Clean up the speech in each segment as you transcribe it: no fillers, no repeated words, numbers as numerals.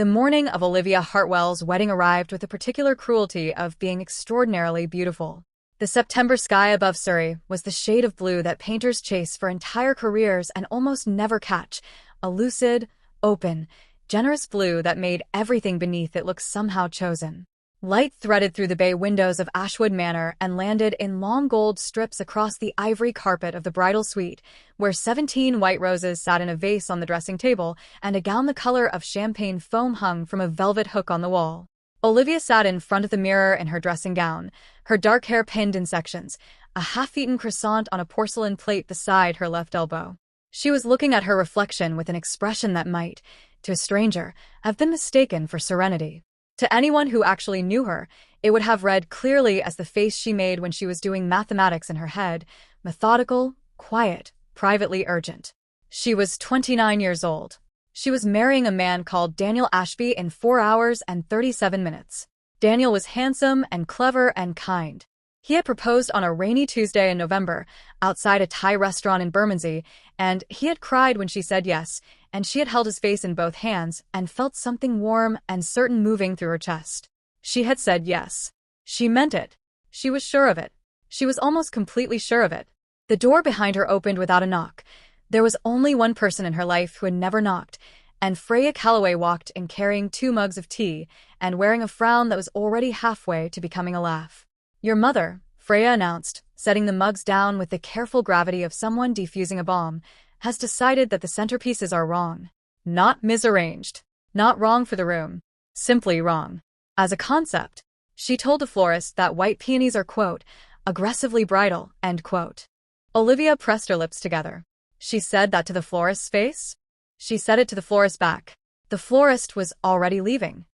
The morning of Olivia Hartwell's wedding arrived with a particular cruelty of being extraordinarily beautiful. The September sky above Surrey was the shade of blue that painters chase for entire careers and almost never catch, a lucid, open, generous blue that made everything beneath it look somehow chosen. Light threaded through the bay windows of Ashwood Manor and landed in long gold strips across the ivory carpet of the bridal suite, where 17 white roses sat in a vase on the dressing table and a gown the color of champagne foam hung from a velvet hook on the wall. Olivia sat in front of the mirror in her dressing gown, her dark hair pinned in sections, a half-eaten croissant on a porcelain plate beside her left elbow. She was looking at her reflection with an expression that might, to a stranger, have been mistaken for serenity. To anyone who actually knew her, it would have read clearly as the face she made when she was doing mathematics in her head, methodical, quiet, privately urgent. She was 29 years old. She was marrying a man called Daniel Ashby in 4 hours and 37 minutes. Daniel was handsome and clever and kind. He had proposed on a rainy Tuesday in November, outside a Thai restaurant in Bermondsey, and he had cried when she said yes, and she had held his face in both hands and felt something warm and certain moving through her chest. She had said yes. She meant it. She was sure of it. She was almost completely sure of it. The door behind her opened without a knock. There was only one person in her life who had never knocked, and Freya Calloway walked in carrying 2 mugs of tea and wearing a frown that was already halfway to becoming a laugh. "Your mother," Freya announced, setting the mugs down with the careful gravity of someone defusing a bomb, "has decided that the centerpieces are wrong. Not misarranged. Not wrong for the room. Simply wrong. As a concept, she told the florist that white peonies are, quote, aggressively bridal, end quote." Olivia pressed her lips together. She said that to the florist's face? She said it to the florist back. The florist was already leaving.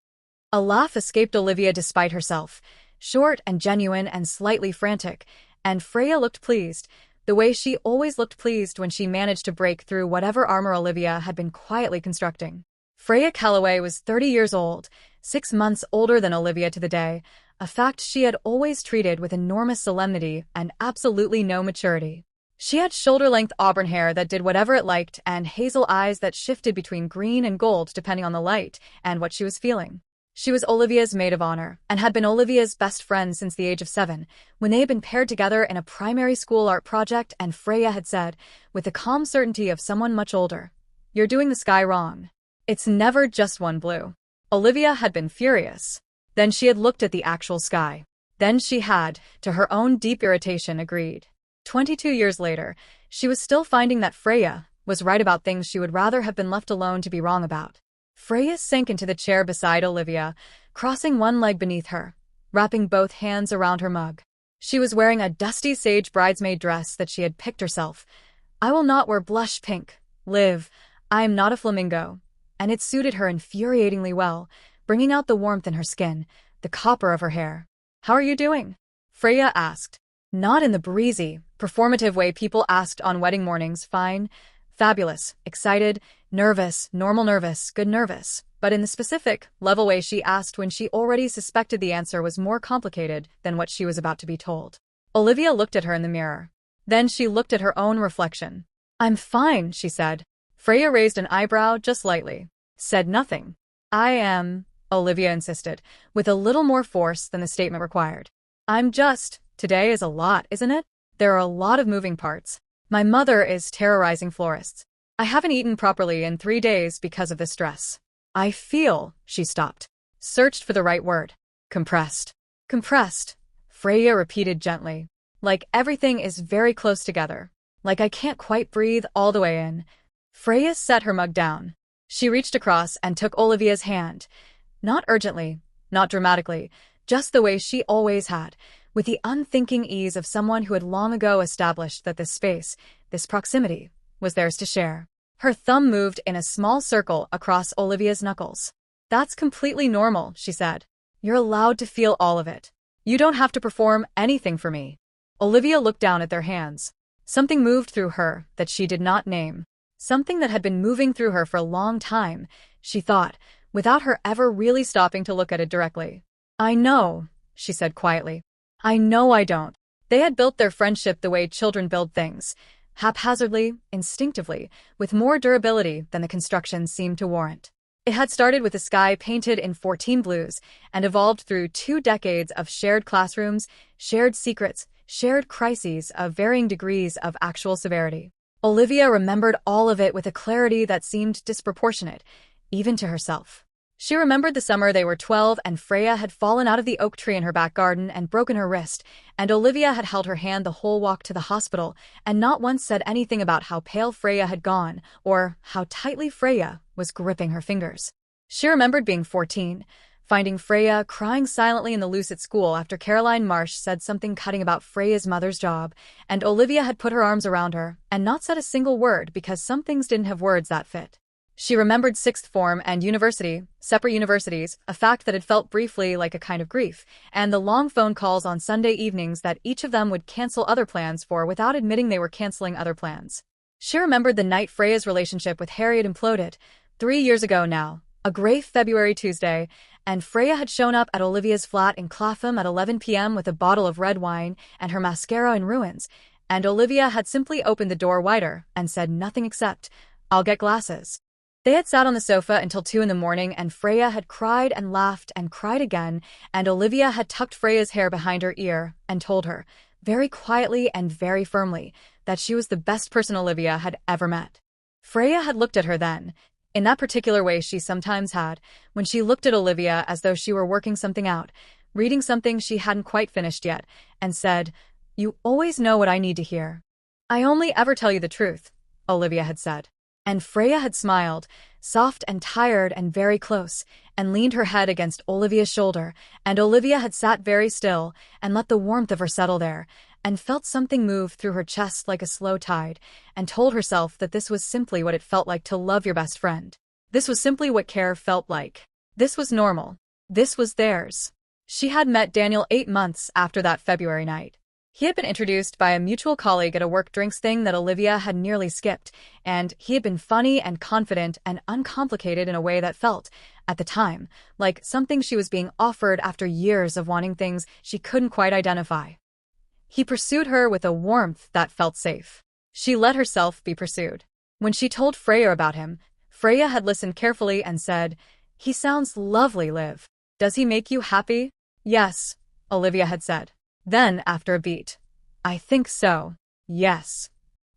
A laugh escaped Olivia despite herself, short and genuine and slightly frantic, and Freya looked pleased, the way she always looked pleased when she managed to break through whatever armor Olivia had been quietly constructing. Freya Calloway was 30 years old, 6 months older than Olivia to the day, a fact she had always treated with enormous solemnity and absolutely no maturity. She had shoulder-length auburn hair that did whatever it liked and hazel eyes that shifted between green and gold depending on the light and what she was feeling. She was Olivia's maid of honor and had been Olivia's best friend since the age of 7, when they had been paired together in a primary school art project, and Freya had said, with the calm certainty of someone much older, "You're doing the sky wrong. It's never just one blue." Olivia had been furious. Then she had looked at the actual sky. Then she had, to her own deep irritation, agreed. 22 years later, she was still finding that Freya was right about things she would rather have been left alone to be wrong about. Freya sank into the chair beside Olivia, crossing one leg beneath her, wrapping both hands around her mug. She was wearing a dusty sage bridesmaid dress that she had picked herself. "I will not wear blush pink. Liv, I am not a flamingo." And it suited her infuriatingly well, bringing out the warmth in her skin, the copper of her hair. "How are you doing?" Freya asked. Not in the breezy, performative way people asked on wedding mornings, fine, fabulous, excited, nervous, normal nervous, good nervous, but in the specific, level way she asked when she already suspected the answer was more complicated than what she was about to be told. Olivia looked at her in the mirror. Then she looked at her own reflection. "I'm fine," she said. Freya raised an eyebrow just lightly. Said nothing. "I am," Olivia insisted, with a little more force than the statement required. "I'm just, today is a lot, isn't it? There are a lot of moving parts. My mother is terrorizing florists. I haven't eaten properly in 3 days because of this stress. I feel," she stopped. Searched for the right word. "Compressed." "Compressed," Freya repeated gently. "Like everything is very close together. Like I can't quite breathe all the way in." Freya set her mug down. She reached across and took Olivia's hand. Not urgently, not dramatically, just the way she always had, with the unthinking ease of someone who had long ago established that this space, this proximity, was theirs to share. Her thumb moved in a small circle across Olivia's knuckles. "That's completely normal," she said. "You're allowed to feel all of it. You don't have to perform anything for me." Olivia looked down at their hands. Something moved through her that she did not name. Something that had been moving through her for a long time, she thought, without her ever really stopping to look at it directly. "I know," she said quietly. "I know I don't." They had built their friendship the way children build things, haphazardly, instinctively, with more durability than the construction seemed to warrant. It had started with a sky painted in 14 blues and evolved through 2 decades of shared classrooms, shared secrets, shared crises of varying degrees of actual severity. Olivia remembered all of it with a clarity that seemed disproportionate, even to herself. She remembered the summer they were 12 and Freya had fallen out of the oak tree in her back garden and broken her wrist, and Olivia had held her hand the whole walk to the hospital and not once said anything about how pale Freya had gone or how tightly Freya was gripping her fingers. She remembered being 14, finding Freya crying silently in the loose at school after Caroline Marsh said something cutting about Freya's mother's job, and Olivia had put her arms around her and not said a single word because some things didn't have words that fit. She remembered sixth form and university, separate universities, a fact that had felt briefly like a kind of grief, and the long phone calls on Sunday evenings that each of them would cancel other plans for without admitting they were canceling other plans. She remembered the night Freya's relationship with Harry had imploded, 3 years ago now, a gray February Tuesday, and Freya had shown up at Olivia's flat in Clapham at 11 p.m. with a bottle of red wine and her mascara in ruins, and Olivia had simply opened the door wider and said nothing except, "I'll get glasses." They had sat on the sofa until 2 in the morning, and Freya had cried and laughed and cried again, and Olivia had tucked Freya's hair behind her ear and told her, very quietly and very firmly, that she was the best person Olivia had ever met. Freya had looked at her then, in that particular way she sometimes had, when she looked at Olivia as though she were working something out, reading something she hadn't quite finished yet, and said, "You always know what I need to hear." "I only ever tell you the truth," Olivia had said. And Freya had smiled, soft and tired and very close, and leaned her head against Olivia's shoulder, and Olivia had sat very still and let the warmth of her settle there, and felt something move through her chest like a slow tide, and told herself that this was simply what it felt like to love your best friend. This was simply what care felt like. This was normal. This was theirs. She had met Daniel 8 months after that February night. He had been introduced by a mutual colleague at a work drinks thing that Olivia had nearly skipped, and he had been funny and confident and uncomplicated in a way that felt, at the time, like something she was being offered after years of wanting things she couldn't quite identify. He pursued her with a warmth that felt safe. She let herself be pursued. When she told Freya about him, Freya had listened carefully and said, "He sounds lovely, Liv. Does he make you happy?" "Yes," Olivia had said. Then, after a beat, "I think so. Yes."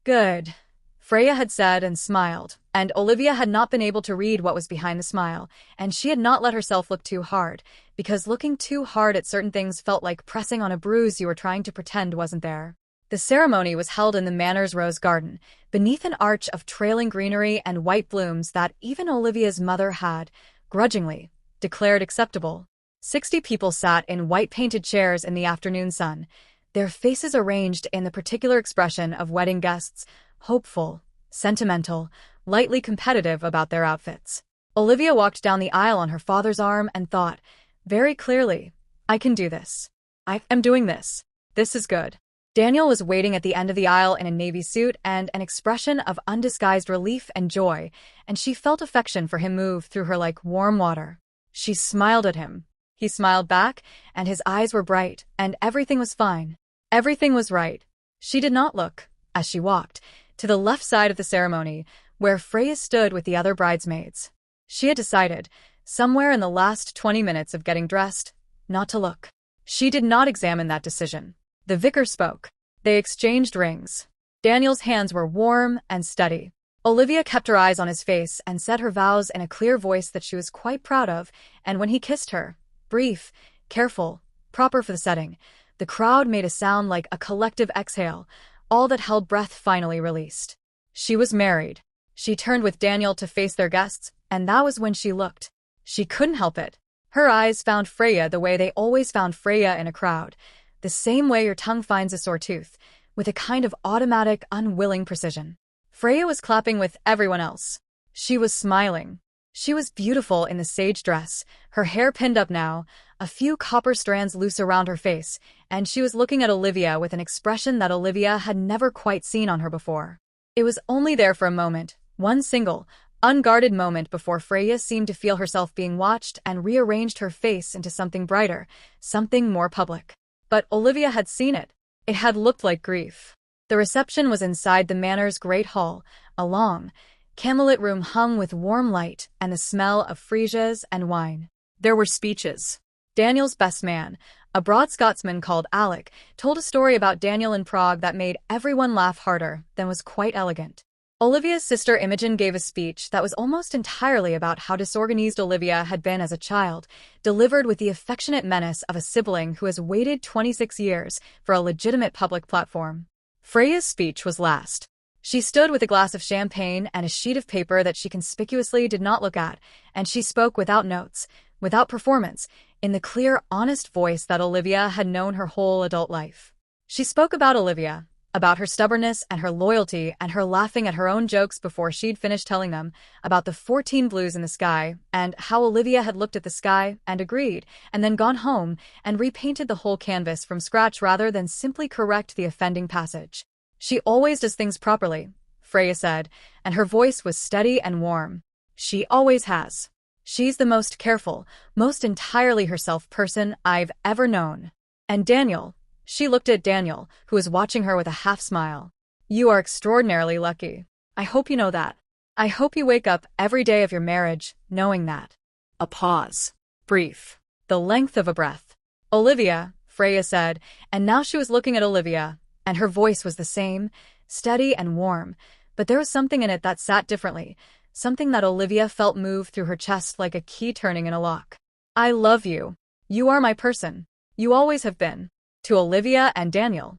"Good," Freya had said and smiled, and Olivia had not been able to read what was behind the smile, and she had not let herself look too hard, because looking too hard at certain things felt like pressing on a bruise you were trying to pretend wasn't there. The ceremony was held in the manor's rose garden, beneath an arch of trailing greenery and white blooms that even Olivia's mother had, grudgingly, declared acceptable. 60 people sat in white-painted chairs in the afternoon sun, their faces arranged in the particular expression of wedding guests, hopeful, sentimental, lightly competitive about their outfits. Olivia walked down the aisle on her father's arm and thought, very clearly, "I can do this. I am doing this. This is good." Daniel was waiting at the end of the aisle in a navy suit and an expression of undisguised relief and joy, and she felt affection for him move through her like warm water. She smiled at him. He smiled back, and his eyes were bright, and everything was fine. Everything was right. She did not look, as she walked, to the left side of the ceremony, where Freya stood with the other bridesmaids. She had decided, somewhere in the last 20 minutes of getting dressed, not to look. She did not examine that decision. The vicar spoke. They exchanged rings. Daniel's hands were warm and steady. Olivia kept her eyes on his face and said her vows in a clear voice that she was quite proud of, and when he kissed her, brief, careful, proper for the setting, the crowd made a sound like a collective exhale, all that held breath finally released. She was married. She turned with Daniel to face their guests, and that was when she looked. She couldn't help it. Her eyes found Freya the way they always found Freya in a crowd, the same way your tongue finds a sore tooth, with a kind of automatic, unwilling precision. Freya was clapping with everyone else. She was smiling. She was beautiful in the sage dress, her hair pinned up now, a few copper strands loose around her face, and she was looking at Olivia with an expression that Olivia had never quite seen on her before. It was only there for a moment, one single, unguarded moment before Freya seemed to feel herself being watched and rearranged her face into something brighter, something more public. But Olivia had seen it. It had looked like grief. The reception was inside the manor's great hall, a long, Candlelit room hung with warm light and the smell of freesias and wine. There were speeches. Daniel's best man, a broad Scotsman called Alec, told a story about Daniel in Prague that made everyone laugh harder than was quite elegant. Olivia's sister Imogen gave a speech that was almost entirely about how disorganized Olivia had been as a child, delivered with the affectionate menace of a sibling who has waited 26 years for a legitimate public platform. Freya's speech was last. She stood with a glass of champagne and a sheet of paper that she conspicuously did not look at, and she spoke without notes, without performance, in the clear, honest voice that Olivia had known her whole adult life. She spoke about Olivia, about her stubbornness and her loyalty and her laughing at her own jokes before she'd finished telling them, about the 14 blues in the sky, and how Olivia had looked at the sky and agreed, and then gone home and repainted the whole canvas from scratch rather than simply correct the offending passage. She always does things properly, Freya said, and her voice was steady and warm. She always has. She's the most careful, most entirely herself person I've ever known. And Daniel, she looked at Daniel, who was watching her with a half-smile. You are extraordinarily lucky. I hope you know that. I hope you wake up every day of your marriage, knowing that. A pause. Brief. The length of a breath. Olivia, Freya said, and now she was looking at Olivia, and her voice was the same, steady and warm, but there was something in it that sat differently, something that Olivia felt move through her chest like a key turning in a lock. I love you. You are my person. You always have been. To Olivia and Daniel.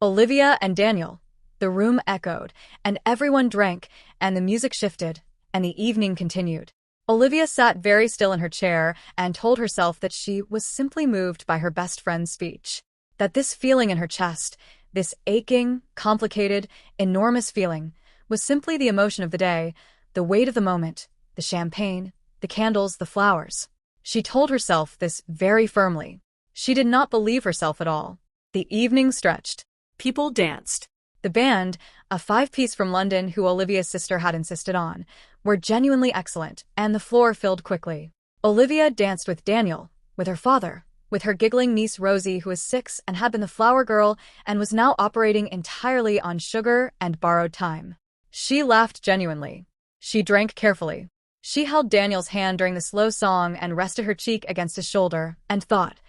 Olivia and Daniel. The room echoed, and everyone drank, and the music shifted, and the evening continued. Olivia sat very still in her chair and told herself that she was simply moved by her best friend's speech. That this feeling in her chest, this aching, complicated, enormous feeling, was simply the emotion of the day, the weight of the moment, the champagne, the candles, the flowers. She told herself this very firmly. She did not believe herself at all. The evening stretched. People danced. The band, a 5-piece from London who Olivia's sister had insisted on, were genuinely excellent, and the floor filled quickly. Olivia danced with Daniel, with her father, with her giggling niece Rosie, who was 6 and had been the flower girl and was now operating entirely on sugar and borrowed time. She laughed genuinely. She drank carefully. She held Daniel's hand during the slow song and rested her cheek against his shoulder, and thought,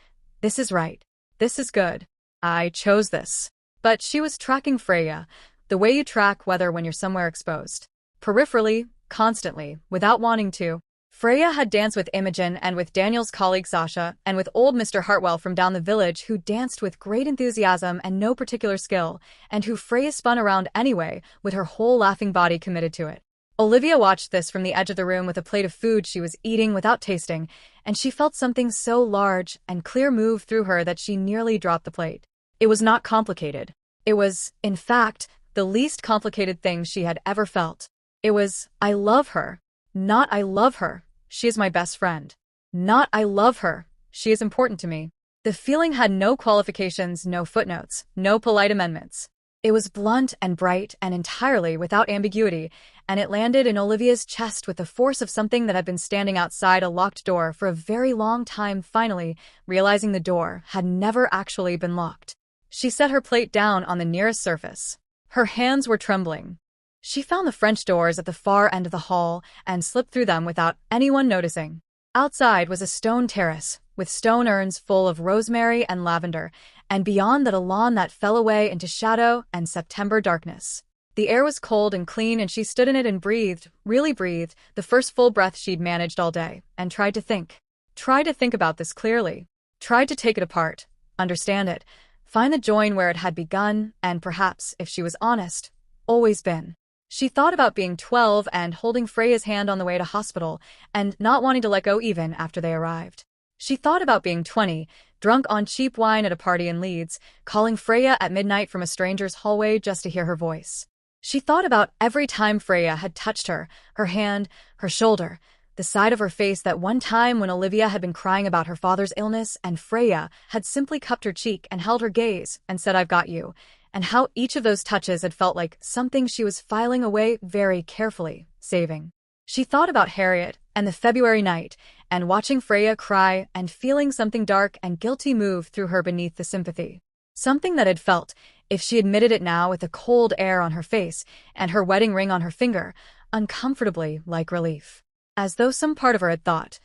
this is right. This is good. I chose this. But she was tracking Freya, the way you track weather when you're somewhere exposed. Peripherally, constantly, without wanting to. Freya had danced with Imogen and with Daniel's colleague Sasha and with old Mr. Hartwell from down the village who danced with great enthusiasm and no particular skill, and who Freya spun around anyway with her whole laughing body committed to it. Olivia watched this from the edge of the room with a plate of food she was eating without tasting, and she felt something so large and clear move through her that she nearly dropped the plate. It was not complicated. It was, in fact, the least complicated thing she had ever felt. It was, I love her. Not I love her. She is my best friend. Not I love her. She is important to me. The feeling had no qualifications, no footnotes, no polite amendments. It was blunt and bright and entirely without ambiguity, and it landed in Olivia's chest with the force of something that had been standing outside a locked door for a very long time, finally realizing the door had never actually been locked. She set her plate down on the nearest surface. Her hands were trembling. She found the French doors at the far end of the hall and slipped through them without anyone noticing. Outside was a stone terrace, with stone urns full of rosemary and lavender, and beyond that a lawn that fell away into shadow and September darkness. The air was cold and clean, and she stood in it and breathed, really breathed, the first full breath she'd managed all day, and tried to think. Tried to think about this clearly. Tried to take it apart, understand it, find the join where it had begun, and perhaps, if she was honest, always been. She thought about being 12 and holding Freya's hand on the way to hospital, and not wanting to let go even after they arrived. She thought about being 20, drunk on cheap wine at a party in Leeds, calling Freya at midnight from a stranger's hallway just to hear her voice. She thought about every time Freya had touched her hand, her shoulder, the side of her face that one time when Olivia had been crying about her father's illness and Freya had simply cupped her cheek and held her gaze and said, I've got you, and how each of those touches had felt like something she was filing away very carefully, saving. She thought about Harriet and the February night, and watching Freya cry and feeling something dark and guilty move through her beneath the sympathy. Something that had felt, if she admitted it now with the cold air on her face and her wedding ring on her finger, uncomfortably like relief. As though some part of her had thought,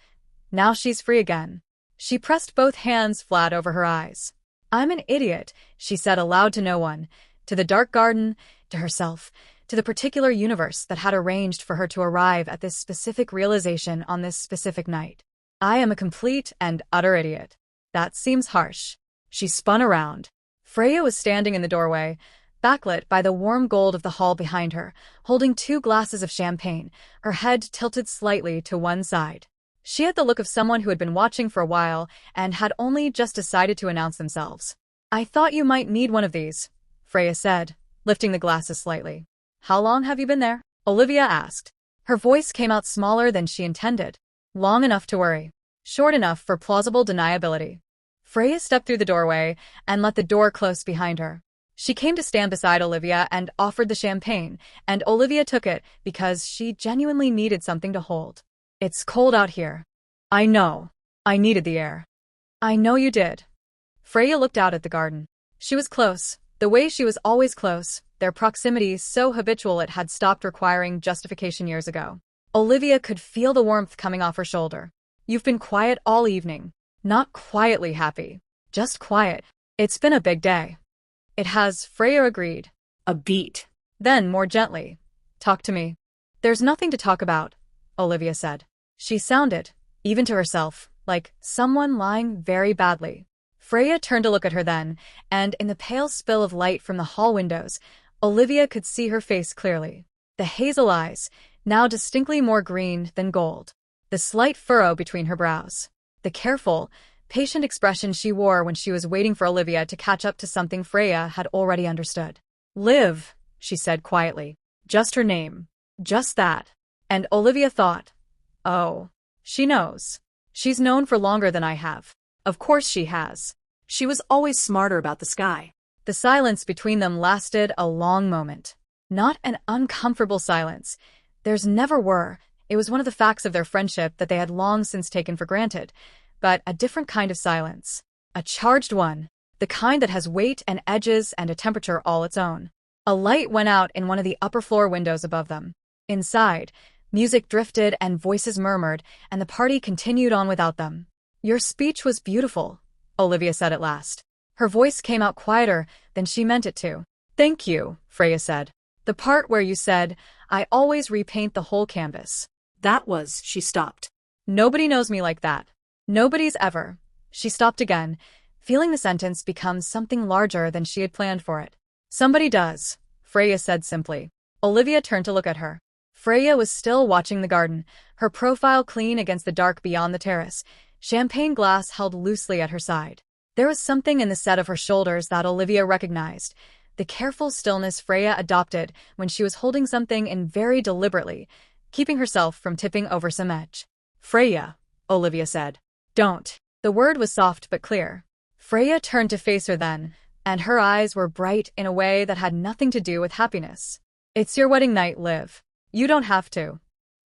now she's free again. She pressed both hands flat over her eyes. I'm an idiot, she said aloud to no one, to the dark garden, to herself, to the particular universe that had arranged for her to arrive at this specific realization on this specific night. I am a complete and utter idiot. That seems harsh. She spun around. Freya was standing in the doorway, backlit by the warm gold of the hall behind her, holding 2 glasses of champagne, her head tilted slightly to one side. She had the look of someone who had been watching for a while and had only just decided to announce themselves. I thought you might need one of these, Freya said, lifting the glasses slightly. How long have you been there? Olivia asked. Her voice came out smaller than she intended. Long enough to worry. Short enough for plausible deniability. Freya stepped through the doorway and let the door close behind her. She came to stand beside Olivia and offered the champagne, and Olivia took it because she genuinely needed something to hold. It's cold out here. I know. I needed the air. I know you did. Freya looked out at the garden. She was close, the way she was always close, their proximity so habitual it had stopped requiring justification years ago. Olivia could feel the warmth coming off her shoulder. You've been quiet all evening. Not quietly happy. Just quiet. It's been a big day. It has, Freya agreed. A beat. Then, more gently. Talk to me. There's nothing to talk about, Olivia said. She sounded, even to herself, like someone lying very badly. Freya turned to look at her then, and in the pale spill of light from the hall windows, Olivia could see her face clearly. The hazel eyes, now distinctly more green than gold. The slight furrow between her brows. The careful, patient expression she wore when she was waiting for Olivia to catch up to something Freya had already understood. Liv, she said quietly. Just her name. Just that. And Olivia thought, oh, she knows. She's known for longer than I have. Of course she has. She was always smarter about the sky. The silence between them lasted a long moment. Not an uncomfortable silence. Theirs never were. It was one of the facts of their friendship that they had long since taken for granted. But a different kind of silence. A charged one. The kind that has weight and edges and a temperature all its own. A light went out in one of the upper floor windows above them. Inside, music drifted and voices murmured, and the party continued on without them. Your speech was beautiful, Olivia said at last. Her voice came out quieter than she meant it to. Thank you, Freya said. The part where you said, I always repaint the whole canvas. That was, she stopped. Nobody knows me like that. Nobody's ever. She stopped again, feeling the sentence become something larger than she had planned for it. Somebody does, Freya said simply. Olivia turned to look at her. Freya was still watching the garden, her profile clean against the dark beyond the terrace, champagne glass held loosely at her side. There was something in the set of her shoulders that Olivia recognized, the careful stillness Freya adopted when she was holding something in very deliberately, keeping herself from tipping over some edge. Freya, Olivia said. Don't. The word was soft but clear. Freya turned to face her then, and her eyes were bright in a way that had nothing to do with happiness. It's your wedding night, Liv. You don't have to.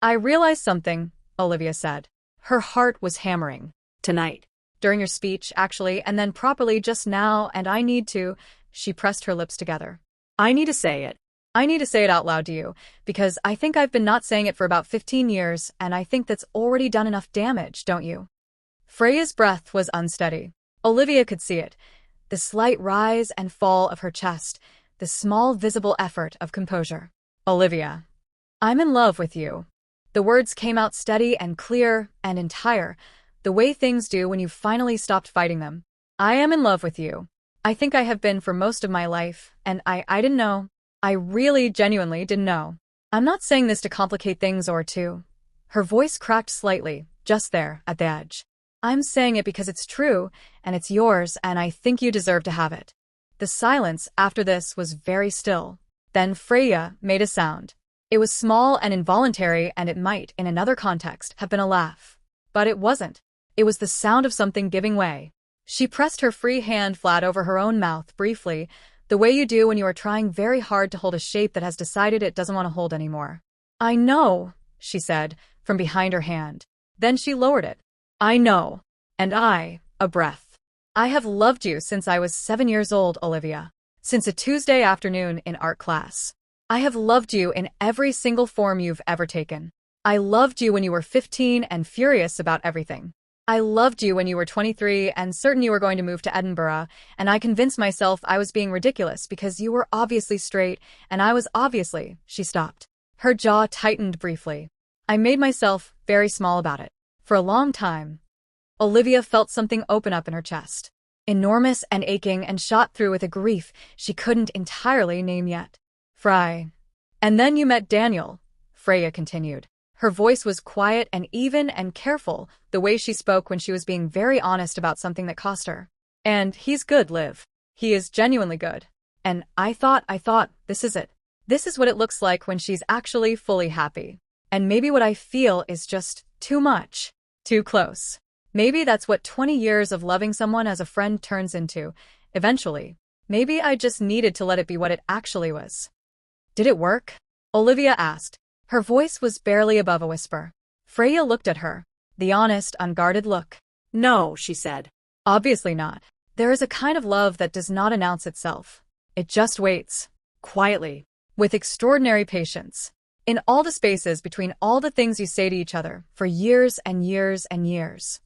I realized something, Olivia said. Her heart was hammering. Tonight. During your speech, actually, and then properly just now, and I need to. She pressed her lips together. I need to say it. I need to say it out loud to you, because I think I've been not saying it for about 15 years, and I think that's already done enough damage, don't you? Freya's breath was unsteady. Olivia could see it. The slight rise and fall of her chest, the small visible effort of composure. Olivia. I'm in love with you. The words came out steady and clear and entire, the way things do when you've finally stopped fighting them. I am in love with you. I think I have been for most of my life, and I didn't know. I really, genuinely didn't know. I'm not saying this to complicate things or to. Her voice cracked slightly, just there, at the edge. I'm saying it because it's true, and it's yours, and I think you deserve to have it. The silence after this was very still. Then Freya made a sound. It was small and involuntary, and it might, in another context, have been a laugh. But it wasn't. It was the sound of something giving way. She pressed her free hand flat over her own mouth briefly, the way you do when you are trying very hard to hold a shape that has decided it doesn't want to hold anymore. I know, she said, from behind her hand. Then she lowered it. I know. And a breath. I have loved you since I was 7 years old, Olivia. Since a Tuesday afternoon in art class. I have loved you in every single form you've ever taken. I loved you when you were 15 and furious about everything. I loved you when you were 23 and certain you were going to move to Edinburgh, and I convinced myself I was being ridiculous because you were obviously straight and I was obviously. She stopped. Her jaw tightened briefly. I made myself very small about it. For a long time. Olivia felt something open up in her chest. Enormous and aching and shot through with a grief she couldn't entirely name yet. And then you met Daniel, Freya continued. Her voice was quiet and even and careful, the way she spoke when she was being very honest about something that cost her. And he's good, Liv. He is genuinely good. And I thought, this is it. This is what it looks like when she's actually fully happy. And maybe what I feel is just too much. Too close. Maybe that's what 20 years of loving someone as a friend turns into, eventually. Maybe I just needed to let it be what it actually was. Did it work? Olivia asked. Her voice was barely above a whisper. Freya looked at her. The honest, unguarded look. No, she said. Obviously not. There is a kind of love that does not announce itself. It just waits. Quietly. With extraordinary patience. In all the spaces between all the things you say to each other, for years and years and years.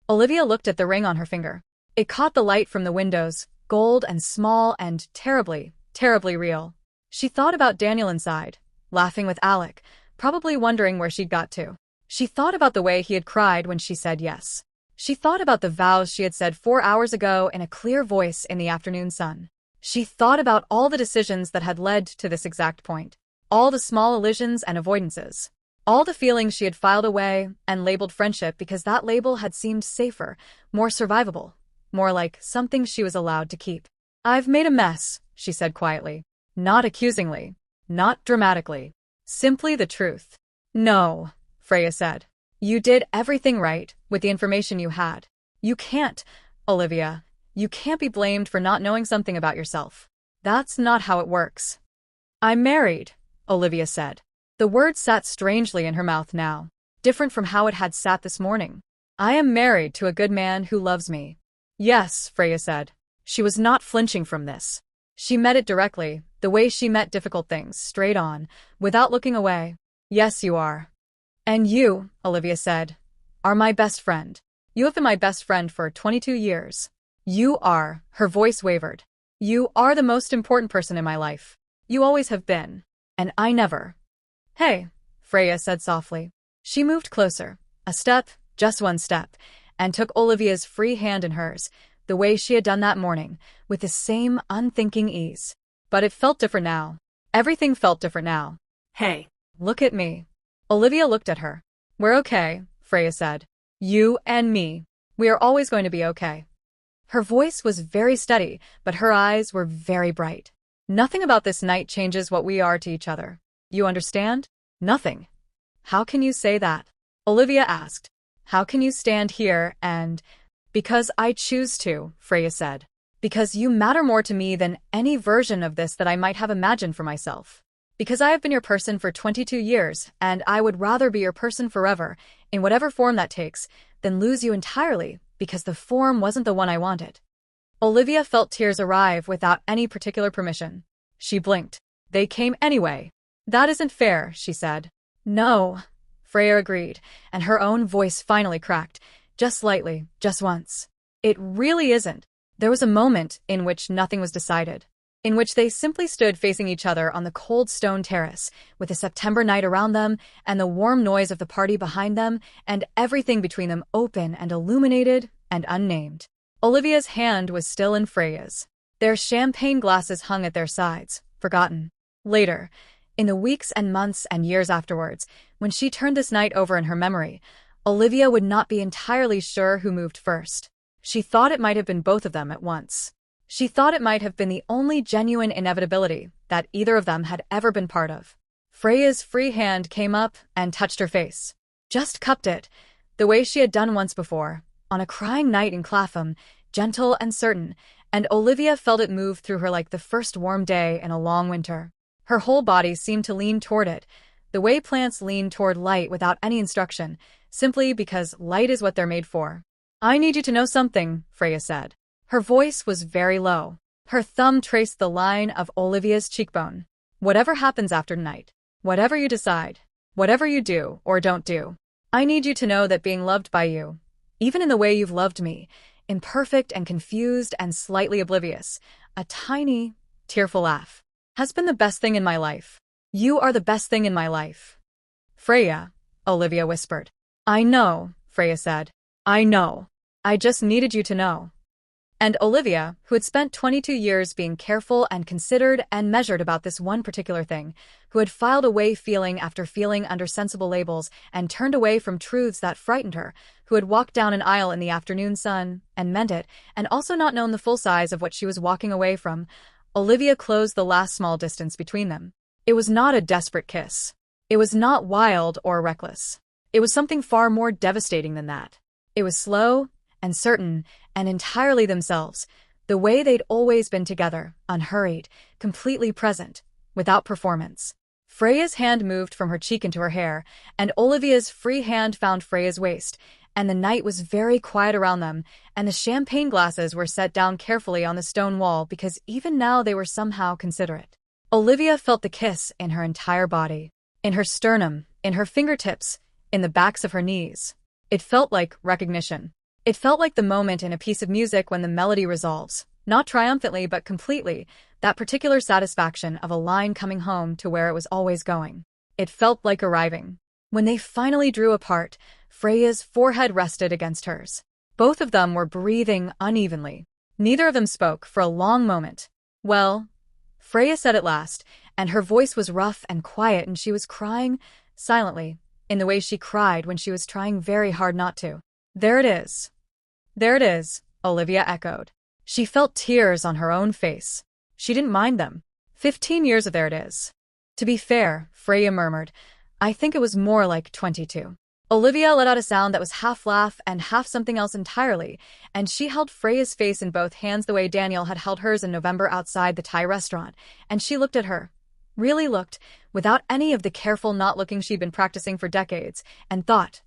Olivia looked at the ring on her finger. It caught the light from the windows, gold and small and terribly, terribly real. She thought about Daniel inside, laughing with Alec, probably wondering where she'd got to. She thought about the way he had cried when she said yes. She thought about the vows she had said 4 hours ago in a clear voice in the afternoon sun. She thought about all the decisions that had led to this exact point. All the small elisions and avoidances. All the feelings she had filed away and labeled friendship because that label had seemed safer, more survivable, more like something she was allowed to keep. I've made a mess, she said quietly. Not accusingly. Not dramatically. Simply the truth. No, Freya said. You did everything right with the information you had. You can't, Olivia. You can't be blamed for not knowing something about yourself. That's not how it works. I'm married, Olivia said. The word sat strangely in her mouth now, different from how it had sat this morning. I am married to a good man who loves me. Yes, Freya said. She was not flinching from this. She met it directly, the way she met difficult things, straight on, without looking away. Yes, you are. And you, Olivia said, are my best friend. You have been my best friend for 22 years. You are, her voice wavered. You are the most important person in my life. You always have been. And I never. Hey, Freya said softly. She moved closer, a step, just one step, and took Olivia's free hand in hers, the way she had done that morning, with the same unthinking ease. But it felt different now. Everything felt different now. Hey. Look at me. Olivia looked at her. We're okay, Freya said. You and me. We are always going to be okay. Her voice was very steady, but her eyes were very bright. Nothing about this night changes what we are to each other. You understand? Nothing. How can you say that? Olivia asked. How can you stand here and... Because I choose to, Freya said. Because you matter more to me than any version of this that I might have imagined for myself. Because I have been your person for 22 years, and I would rather be your person forever, in whatever form that takes, than lose you entirely, because the form wasn't the one I wanted. Olivia felt tears arrive without any particular permission. She blinked. They came anyway. That isn't fair, she said. No, Freya agreed, and her own voice finally cracked, just slightly, just once. It really isn't. There was a moment in which nothing was decided, in which they simply stood facing each other on the cold stone terrace, with the September night around them, and the warm noise of the party behind them, and everything between them open and illuminated and unnamed. Olivia's hand was still in Freya's. Their champagne glasses hung at their sides, forgotten. Later, in the weeks and months and years afterwards, when she turned this night over in her memory, Olivia would not be entirely sure who moved first. She thought it might have been both of them at once. She thought it might have been the only genuine inevitability that either of them had ever been part of. Freya's free hand came up and touched her face. Just cupped it, the way she had done once before, on a crying night in Clapham, gentle and certain, and Olivia felt it move through her like the first warm day in a long winter. Her whole body seemed to lean toward it, the way plants lean toward light without any instruction, simply because light is what they're made for. I need you to know something, Freya said. Her voice was very low. Her thumb traced the line of Olivia's cheekbone. Whatever happens after tonight, whatever you decide, whatever you do or don't do, I need you to know that being loved by you, even in the way you've loved me, imperfect and confused and slightly oblivious, a tiny, tearful laugh, has been the best thing in my life. You are the best thing in my life. Freya, Olivia whispered. I know, Freya said. I know. I just needed you to know. And Olivia, who had spent 22 years being careful and considered and measured about this one particular thing, who had filed away feeling after feeling under sensible labels and turned away from truths that frightened her, who had walked down an aisle in the afternoon sun and meant it, and also not known the full size of what she was walking away from, Olivia closed the last small distance between them. It was not a desperate kiss. It was not wild or reckless. It was something far more devastating than that. It was slow and certain and entirely themselves, the way they'd always been together, unhurried, completely present, without performance. Freya's hand moved from her cheek into her hair, and Olivia's free hand found Freya's waist, and the night was very quiet around them, and the champagne glasses were set down carefully on the stone wall because even now they were somehow considerate. Olivia felt the kiss in her entire body, in her sternum, in her fingertips, in the backs of her knees. It felt like recognition. It felt like the moment in a piece of music when the melody resolves, not triumphantly but completely, that particular satisfaction of a line coming home to where it was always going. It felt like arriving. When they finally drew apart, Freya's forehead rested against hers. Both of them were breathing unevenly. Neither of them spoke for a long moment. Well, Freya said at last, and her voice was rough and quiet and she was crying, silently, in the way she cried when she was trying very hard not to. There it is. There it is, Olivia echoed. She felt tears on her own face. She didn't mind them. 15 years of there it is. To be fair, Freya murmured, I think it was more like 22. Olivia let out a sound that was half laugh and half something else entirely, and she held Freya's face in both hands the way Daniel had held hers in November outside the Thai restaurant, and she looked at her. Really looked, without any of the careful not looking she'd been practicing for decades, and thought,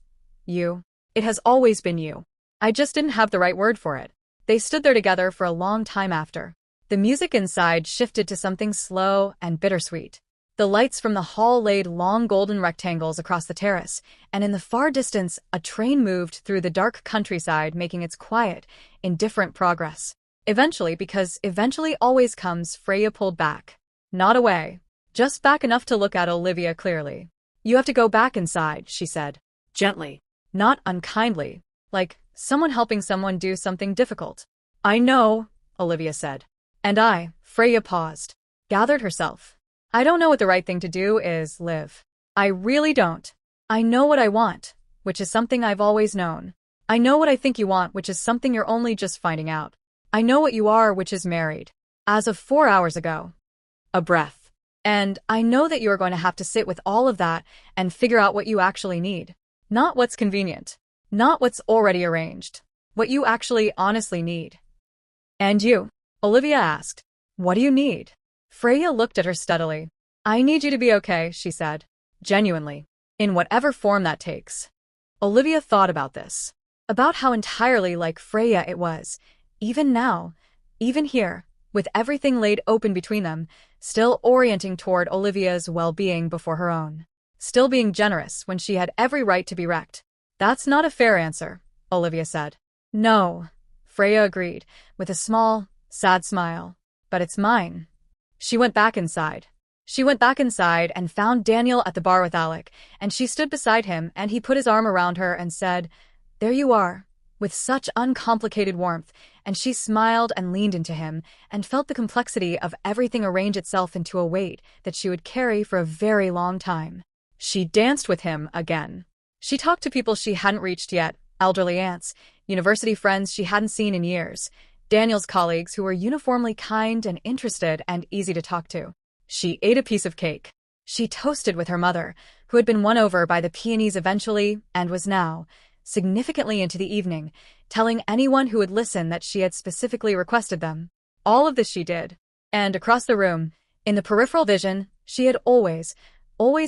you. It has always been you. I just didn't have the right word for it. They stood there together for a long time after. The music inside shifted to something slow and bittersweet. The lights from the hall laid long golden rectangles across the terrace, and in the far distance a train moved through the dark countryside making its quiet, indifferent progress. Eventually, because eventually always comes, Freya pulled back. Not away. Just back enough to look at Olivia clearly. You have to go back inside, she said. Gently. Not unkindly, like someone helping someone do something difficult. I know, Olivia said. And Freya paused, gathered herself. I don't know what the right thing to do is, Liv. I really don't. I know what I want, which is something I've always known. I know what I think you want, which is something you're only just finding out. I know what you are, which is married. As of 4 hours ago. A breath. And I know that you're going to have to sit with all of that and figure out what you actually need. Not what's convenient. Not what's already arranged. What you actually honestly need. And you? Olivia asked. What do you need? Freya looked at her steadily. I need you to be okay, she said. Genuinely. In whatever form that takes. Olivia thought about this. About how entirely like Freya it was. Even now. Even here. With everything laid open between them. Still orienting toward Olivia's well-being before her own. Still being generous when she had every right to be wrecked. That's not a fair answer, Olivia said. No, Freya agreed, with a small, sad smile. But it's mine. She went back inside. She went back inside and found Daniel at the bar with Alec, and she stood beside him and he put his arm around her and said, There you are, with such uncomplicated warmth, and she smiled and leaned into him and felt the complexity of everything arrange itself into a weight that she would carry for a very long time. She danced with him again. She talked to people she hadn't reached yet, elderly aunts, university friends she hadn't seen in years, Daniel's colleagues who were uniformly kind and interested and easy to talk to. She ate a piece of cake. She toasted with her mother, who had been won over by the peonies eventually and was now, significantly into the evening, telling anyone who would listen that she had specifically requested them. All of this she did. And across the room, in the peripheral vision, she had always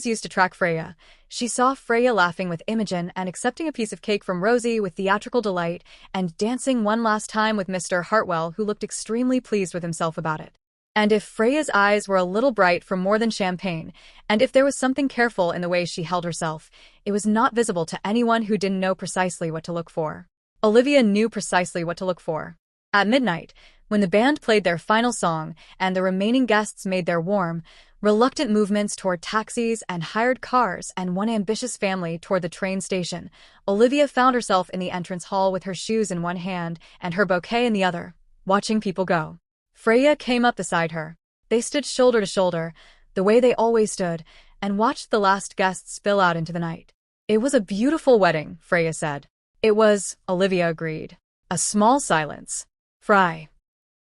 used to track Freya. She saw Freya laughing with Imogen and accepting a piece of cake from Rosie with theatrical delight and dancing one last time with Mr. Hartwell, who looked extremely pleased with himself about it. And if Freya's eyes were a little bright from more than champagne, and if there was something careful in the way she held herself, it was not visible to anyone who didn't know precisely what to look for. Olivia knew precisely what to look for. At midnight, when the band played their final song and the remaining guests made their warm, reluctant movements toward taxis and hired cars and one ambitious family toward the train station, Olivia found herself in the entrance hall with her shoes in one hand and her bouquet in the other, watching people go. Freya came up beside her. They stood shoulder to shoulder, the way they always stood, and watched the last guests spill out into the night. It was a beautiful wedding, Freya said. It was, Olivia agreed. A small silence. I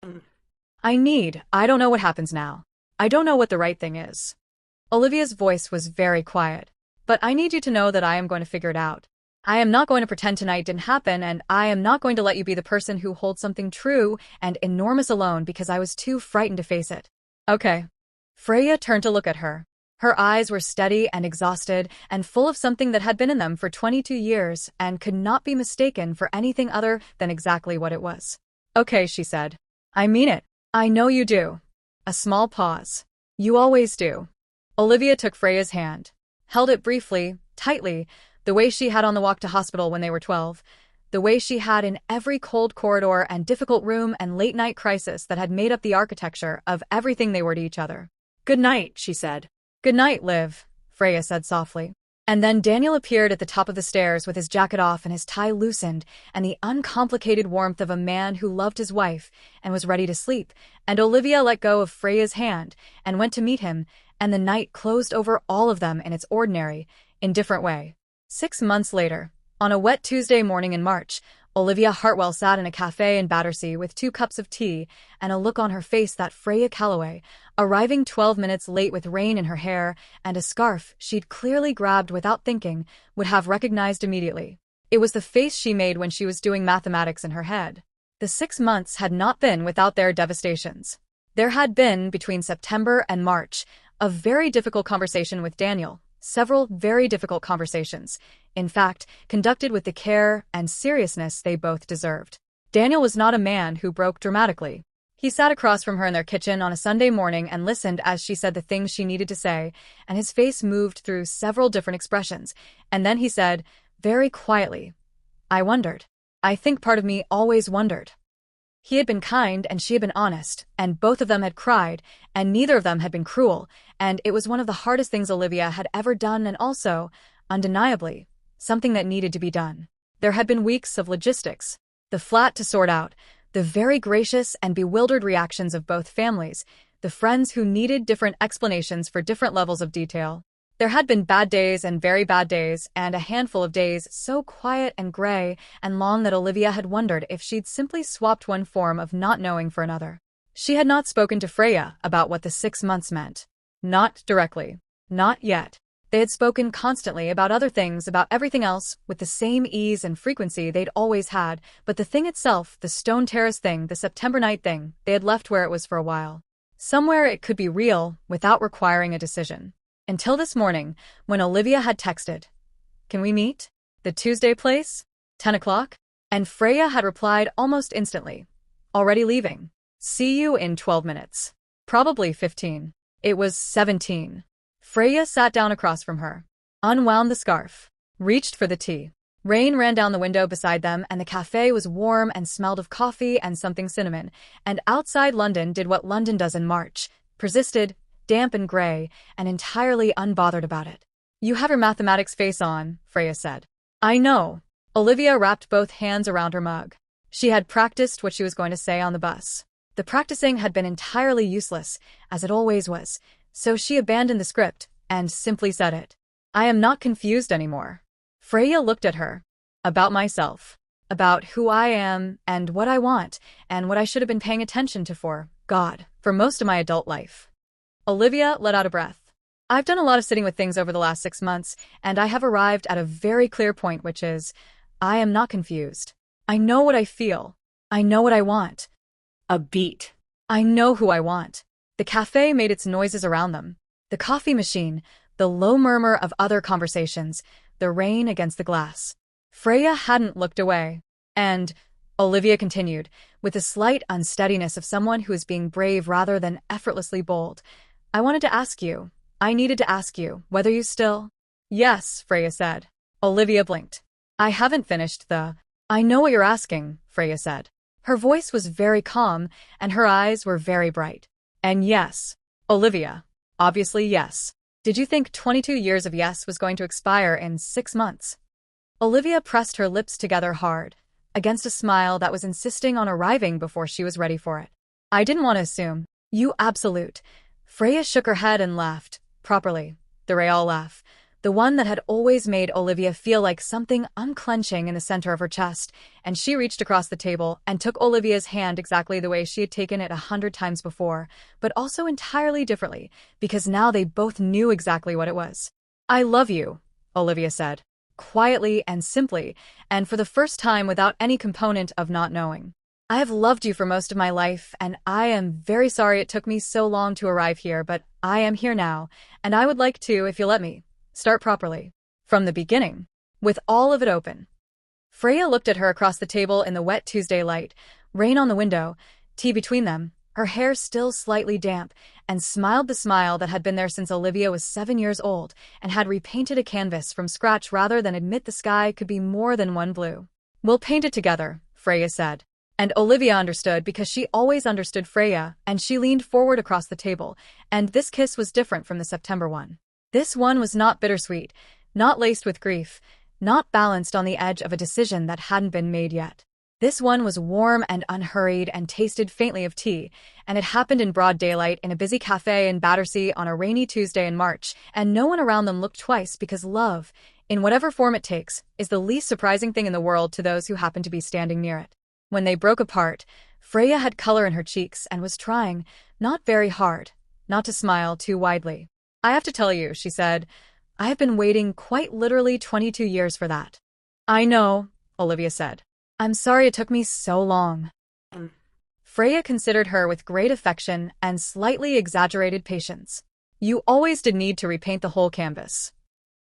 don't know what happens now. I don't know what the right thing is. Olivia's voice was very quiet. But I need you to know that I am going to figure it out. I am not going to pretend tonight didn't happen, and I am not going to let you be the person who holds something true and enormous alone because I was too frightened to face it. Okay. Freya turned to look at her. Her eyes were steady and exhausted and full of something that had been in them for 22 years and could not be mistaken for anything other than exactly what it was. Okay, she said. I mean it. I know you do. A small pause. You always do. Olivia took Freya's hand, held it briefly, tightly, the way she had on the walk to hospital when they were 12, the way she had in every cold corridor and difficult room and late-night crisis that had made up the architecture of everything they were to each other. Good night, she said. Good night, Liv, Freya said softly. And then Daniel appeared at the top of the stairs with his jacket off and his tie loosened and the uncomplicated warmth of a man who loved his wife and was ready to sleep, and Olivia let go of Freya's hand and went to meet him, and the night closed over all of them in its ordinary, indifferent way. 6 months later, on a wet Tuesday morning in March, Olivia Hartwell sat in a cafe in Battersea with 2 cups of tea and a look on her face that Freya Calloway, arriving 12 minutes late with rain in her hair and a scarf she'd clearly grabbed without thinking, would have recognized immediately. It was the face she made when she was doing mathematics in her head. The 6 months had not been without their devastations. There had been, between September and March, a very difficult conversation with Daniel. Several very difficult conversations, in fact, conducted with the care and seriousness they both deserved. Daniel was not a man who broke dramatically. He sat across from her in their kitchen on a Sunday morning and listened as she said the things she needed to say, and his face moved through several different expressions. And then he said, very quietly, I wondered. I think part of me always wondered. He had been kind and she had been honest, and both of them had cried, and neither of them had been cruel, and it was one of the hardest things Olivia had ever done and also, undeniably, something that needed to be done. There had been weeks of logistics, the flat to sort out, the very gracious and bewildered reactions of both families, the friends who needed different explanations for different levels of detail. There had been bad days and very bad days, and a handful of days so quiet and gray and long that Olivia had wondered if she'd simply swapped one form of not knowing for another. She had not spoken to Freya about what the 6 months meant. Not directly. Not yet. They had spoken constantly about other things, about everything else, with the same ease and frequency they'd always had, but the thing itself, the Stone Terrace thing, the September night thing, they had left where it was for a while. Somewhere it could be real, without requiring a decision. Until this morning, when Olivia had texted, Can we meet? The Tuesday place? 10 o'clock? And Freya had replied almost instantly, Already leaving. See you in 12 minutes. Probably 15. It was 17. Freya sat down across from her, unwound the scarf, reached for the tea. Rain ran down the window beside them, and the cafe was warm and smelled of coffee and something cinnamon, and outside London did what London does in March, persisted, damp and gray, and entirely unbothered about it. You have your mathematics face on, Freya said. I know. Olivia wrapped both hands around her mug. She had practiced what she was going to say on the bus. The practicing had been entirely useless, as it always was, so she abandoned the script and simply said it. I am not confused anymore. Freya looked at her. About myself. About who I am and what I want and what I should have been paying attention to for most of my adult life. Olivia let out a breath. I've done a lot of sitting with things over the last 6 months, and I have arrived at a very clear point, which is, I am not confused. I know what I feel. I know what I want. A beat. I know who I want. The cafe made its noises around them. The coffee machine, the low murmur of other conversations, the rain against the glass. Freya hadn't looked away. And Olivia continued, with the slight unsteadiness of someone who is being brave rather than effortlessly bold. I needed to ask you, whether you still— Yes, Freya said. Olivia blinked. I haven't finished the— I know what you're asking, Freya said. Her voice was very calm, and her eyes were very bright. And yes, Olivia. Obviously yes. Did you think 22 years of yes was going to expire in 6 months? Olivia pressed her lips together hard, against a smile that was insisting on arriving before she was ready for it. I didn't want to assume. You absolute. Freya shook her head and laughed, properly, the real laugh, the one that had always made Olivia feel like something unclenching in the center of her chest, and she reached across the table and took Olivia's hand exactly the way she had taken it 100 times before, but also entirely differently, because now they both knew exactly what it was. I love you, Olivia said, quietly and simply, and for the first time without any component of not knowing. I have loved you for most of my life, and I am very sorry it took me so long to arrive here, but I am here now, and I would like to, if you'll let me, start properly. From the beginning. With all of it open. Freya looked at her across the table in the wet Tuesday light, rain on the window, tea between them, her hair still slightly damp, and smiled the smile that had been there since Olivia was 7 years old and had repainted a canvas from scratch rather than admit the sky could be more than one blue. We'll paint it together, Freya said. And Olivia understood because she always understood Freya, and she leaned forward across the table, and this kiss was different from the September one. This one was not bittersweet, not laced with grief, not balanced on the edge of a decision that hadn't been made yet. This one was warm and unhurried and tasted faintly of tea, and it happened in broad daylight in a busy cafe in Battersea on a rainy Tuesday in March, and no one around them looked twice because love, in whatever form it takes, is the least surprising thing in the world to those who happen to be standing near it. When they broke apart, Freya had color in her cheeks and was trying, not very hard, not to smile too widely. I have to tell you, she said, I have been waiting quite literally 22 years for that. I know, Olivia said. I'm sorry it took me so long. Freya considered her with great affection and slightly exaggerated patience. You always did need to repaint the whole canvas.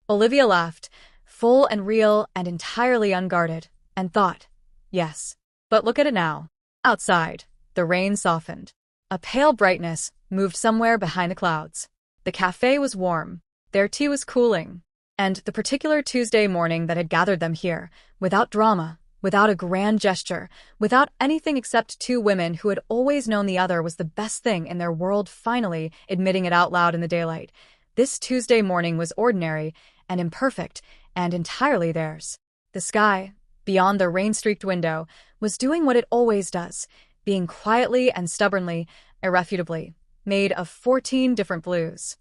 Olivia laughed, full and real and entirely unguarded, and thought, yes. But look at it now. Outside, the rain softened. A pale brightness moved somewhere behind the clouds. The cafe was warm. Their tea was cooling. And the particular Tuesday morning that had gathered them here, without drama, without a grand gesture, without anything except two women who had always known the other was the best thing in their world finally admitting it out loud in the daylight. This Tuesday morning was ordinary and imperfect and entirely theirs. The sky, beyond the rain-streaked window, was doing what it always does, being quietly and stubbornly, irrefutably, made of 14 different blues.